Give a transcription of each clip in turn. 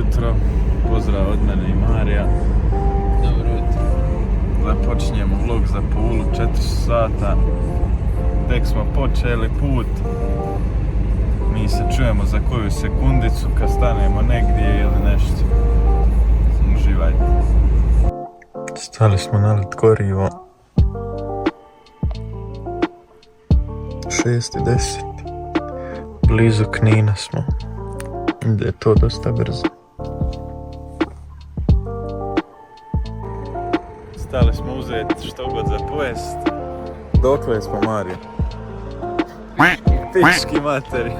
jutro, pozdrav od mene i Marija. Dobro jutro. Započinjemo vlog za Pulu, 4 sata. Tek smo počeli put. Mi se čujemo za koju sekundicu kad stanemo negdje ili nešto. Uživajte. Stali smo na let gorivo. 6:10. Blizu Knina smo. Ide je to dosta brzo. Stali smo uzeti što god za pojest. Dokle smo, Mario? Pički materi.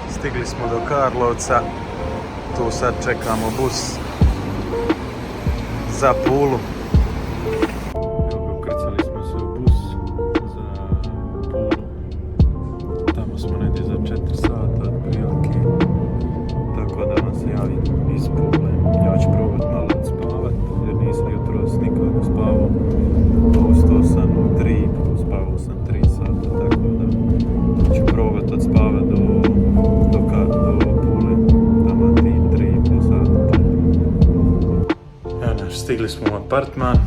Stigli smo do Karlovca, tu sad čekamo bus za Pulu. Ukrcali smo se u bus za Pulu, tamo smo negdje za 4 sata otprilike, tako da vam se javim iz Pule. Ja ću probat malo odspavat jer nisam jutros nikako spavao, ustao sam u 3, spavao sam 3 sata, tako da ću probat odspavat do Pule, tamo ti 3,5 sata. Evo, stigli smo u apartman,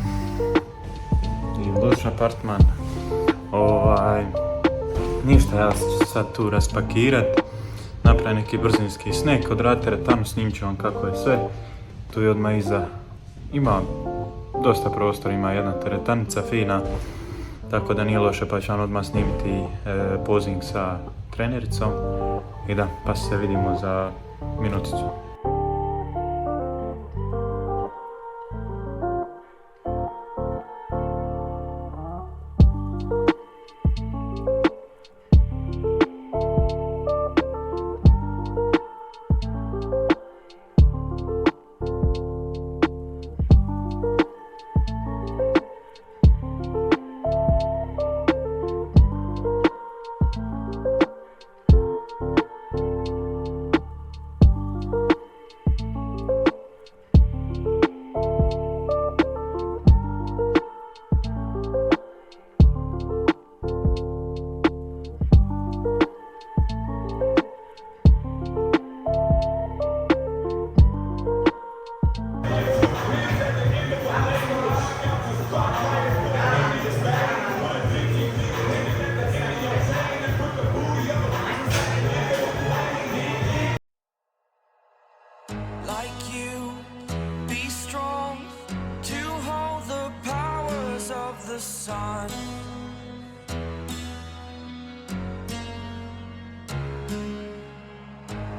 i došli apartman. Ništa, ja ću sad tu raspakirat, napravim neki brzinski snack, odradit teretanu, snimit ću vam kako je sve. Tu je odmah iza, ima dosta prostora, ima jedna teretanica fina, tako da nije loše, pa ću vam odmah snimiti posing sa trenericom. I da, pa se vidimo za minuticu. Sun.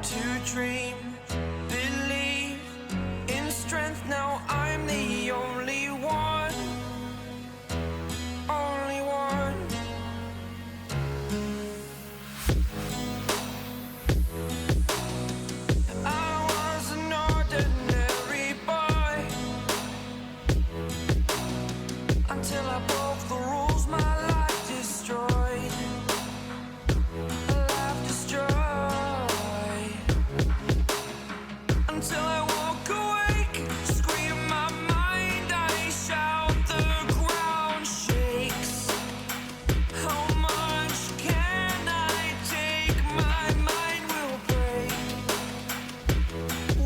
To dream, believe in strength. Now I'm the only one, only one. I was an ordinary boy until I broke the rules, my life destroyed. Life destroyed. Until I walk awake, scream my mind, I shout, the ground shakes. How much can I take? My mind will break.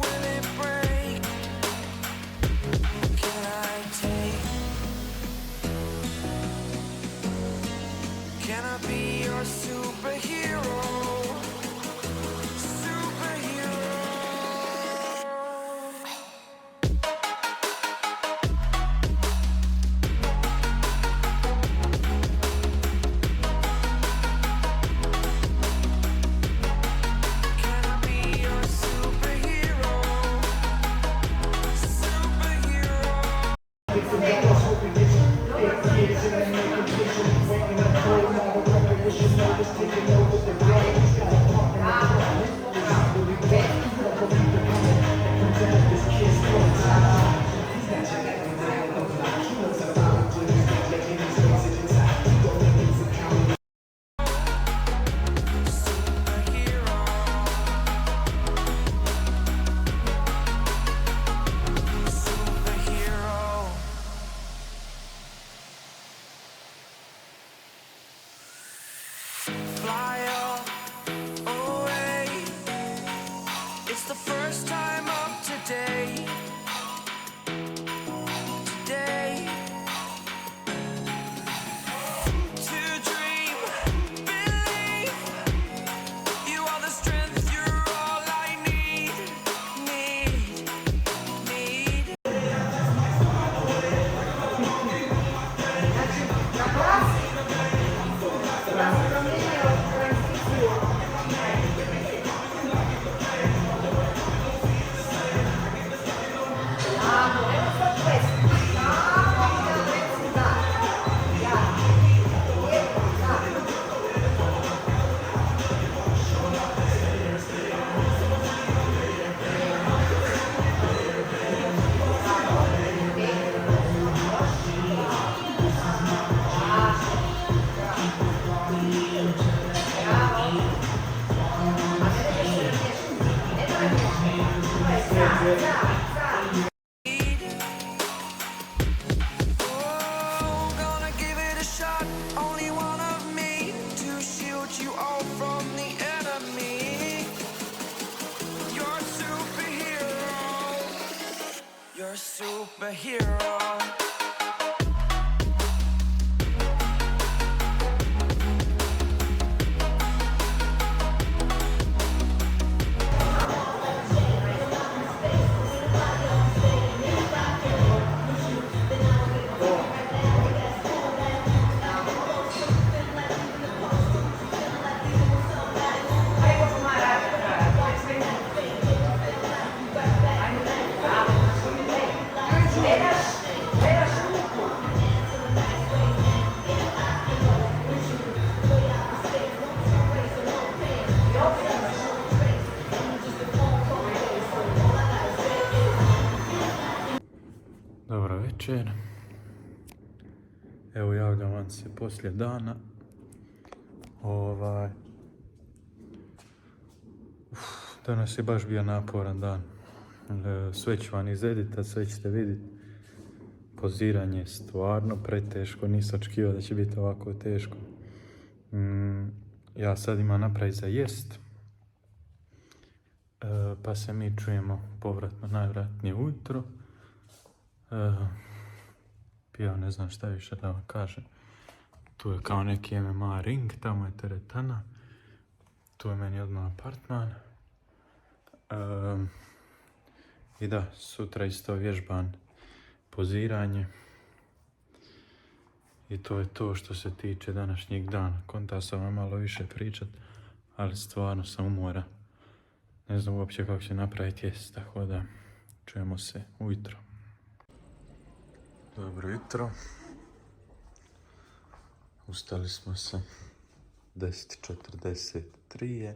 Will it break? Can I take? Superhero. Fly away. It's the first time of today. Today. To dream, believe. You are the strength, you're all I need. Need. Oh, gonna give it a shot. Only one of me to shield you all from the enemy. You're a superhero. You're a superhero. Dobro večer. Evo javljam vam se poslije dana. Danas je baš bio naporan dan. Sve ću vam izedita, sve ćete vidjeti. Poziranje je stvarno preteško, nisam očekivao da će biti ovako teško. Ja sad imam napraviti za jest. Pa se mi čujemo povratno najvjerojatnije ujutro. Ja ne znam šta više da vam kažem. Tu je kao neki MMA ring, tamo je teretana. Tu je meni odmah apartman. I da, sutra isto vježban poziranje. I to je to što se tiče današnjeg dana. Konta sam vam malo više pričat, ali stvarno sam umoran. Ne znam uopće kako će napraviti jest, tako da čujemo se ujutro. Dobro jutro. Ustali smo se 10:43 je.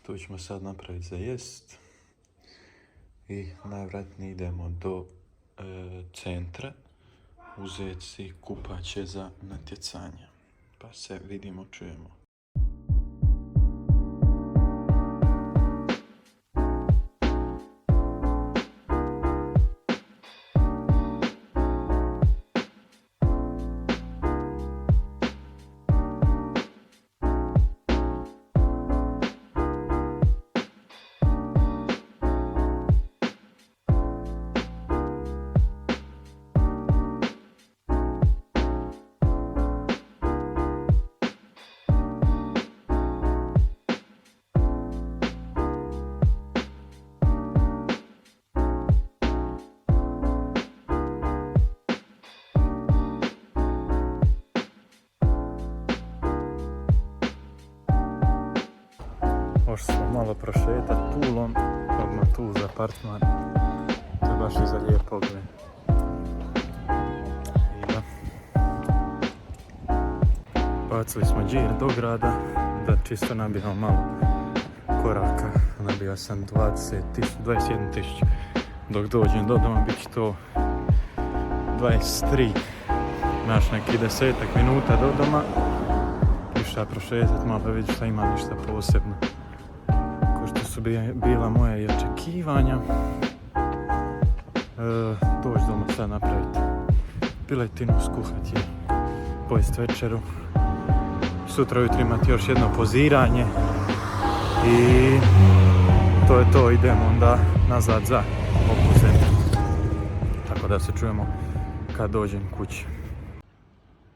Tu ćemo sad napraviti za jest. I najvratnije idemo do centra uzeti si kupaće za natjecanje. Pa se vidimo, čujemo. Pošli smo malo prošetat Pulom, odmah tu za apartman. To je baš iza lijep pogled. I da. Bacili smo džir do grada, da čisto nabijamo malo koraka. Nabio sam 21.000, dok dođem do doma bit će to 23. Znaš, neki 10 minuta do doma. Išao prošetat malo pa vidiš šta ima ništa posebno. Ko što su bila moja i očekivanja. Doći doma sad napraviti piletinu, skuhati je, pojest večeru. Sutra ujutro imati još jedno poziranje. I to je to, idemo onda nazad za Opuzet. Tako da se čujemo kad dođem kući.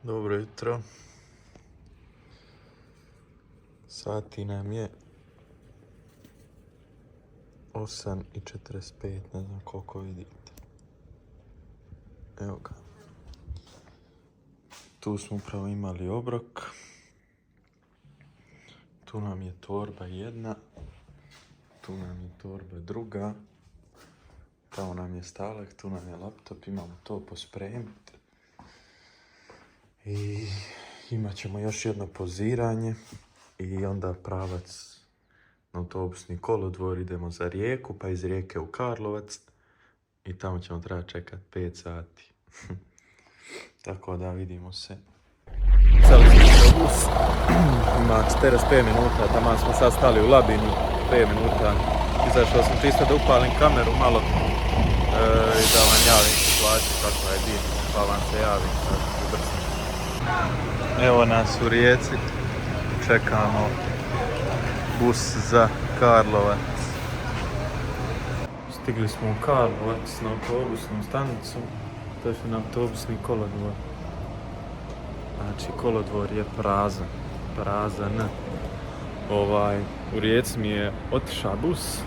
Dobro jutro. Sati nam je 8:45, ne znam koliko vidite. Evo ga. Tu smo upravo imali obrok. Tu nam je torba jedna. Tu nam je torba druga. Tamo nam je stalak, tu nam je laptop, imamo to pospremiti. I imat ćemo još jedno poziranje i onda pravac na autobusni kolodvor, idemo za Rijeku, pa iz Rijeke u Karlovac i tamo ćemo trebati čekati 5 sati. Tako da vidimo se. Sali smo autobus, ima 45 minuta, tamo smo sad stali u Labinu, 5 minuta. Izašao sam čisto da upalim kameru malo i da vam javim situaciju kakva je dio, pa vam se javim sad ubrzim. Evo nas u Rijeci, čekamo bus za Karlovac. Stigli smo u Karlovac na autobusnu stanicu, to je na autobusni kolodvor. Znači kolodvor je prazan. U Rijeci mi je otišao bus.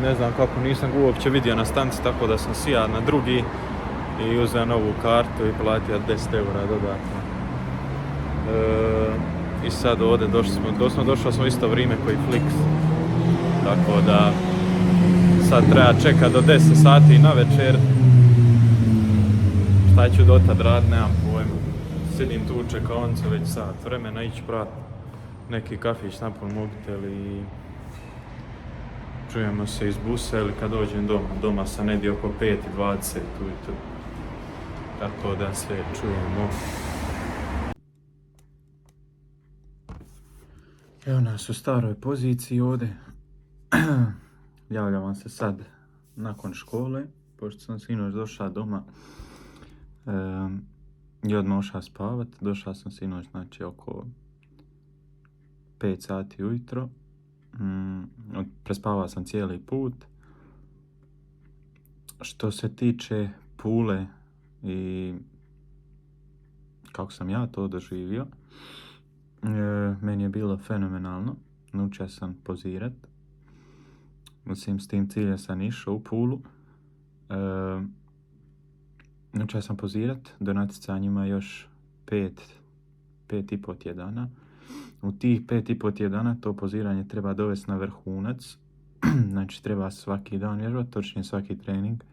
Ne znam kako, nisam ga uopće vidio na stanici, tako da sam sija na drugi i uzeo novu kartu i platio 10 eura dodatno. I sad ovdje došli smo isto vrijeme koji Flix. Tako da sad treba čekati do 10 sati na večer. Šta ću dotad raditi, nemam pojma. Sidim tu u čekaonicu već sat vremena, ići prat neki kafić napun mobitel i čujemo se iz busa ili kad dođem doma. Doma sam negdje oko 5:20 ujutro. Tako da se čujemo. Evo nas u staroj poziciji ovdje. Javljam vam se sad nakon škole, pošto sam sinoć došao doma i odmah ošao spavat. Došao sam sinoć, znači oko 5 sati ujutro. Prespavao sam cijeli put. Što se tiče Pule i kako sam ja to doživio, meni je bilo fenomenalno. Naučio sam pozirat. Mislim, s tim ciljem sam išao u Pulu. Naučio sam pozirat, do natjecanjima još 5,5 tjedana. U tih 5,5 tjedana to poziranje treba dovesti na vrhunac. Znači treba svaki dan vježbati, točnije svaki trening.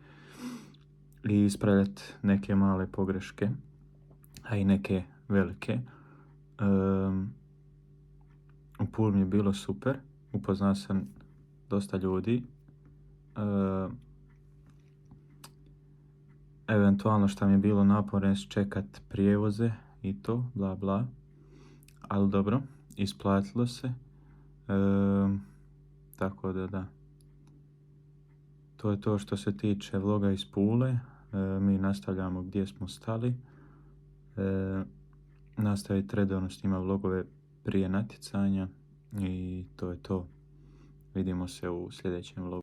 I ispravljati neke male pogreške, a i neke velike. U Puli mi je bilo super. Upoznao sam dosta ljudi. Eventualno što mi je bilo naporno čekat prijevoze i to, bla bla. Ali dobro, isplatilo se. Tako da. To je to što se tiče vloga iz Pule. Mi nastavljamo gdje smo stali. Nastaviti redovno snimati vlogove prije natjecanja. I to je to. Vidimo se u sljedećem vlogu.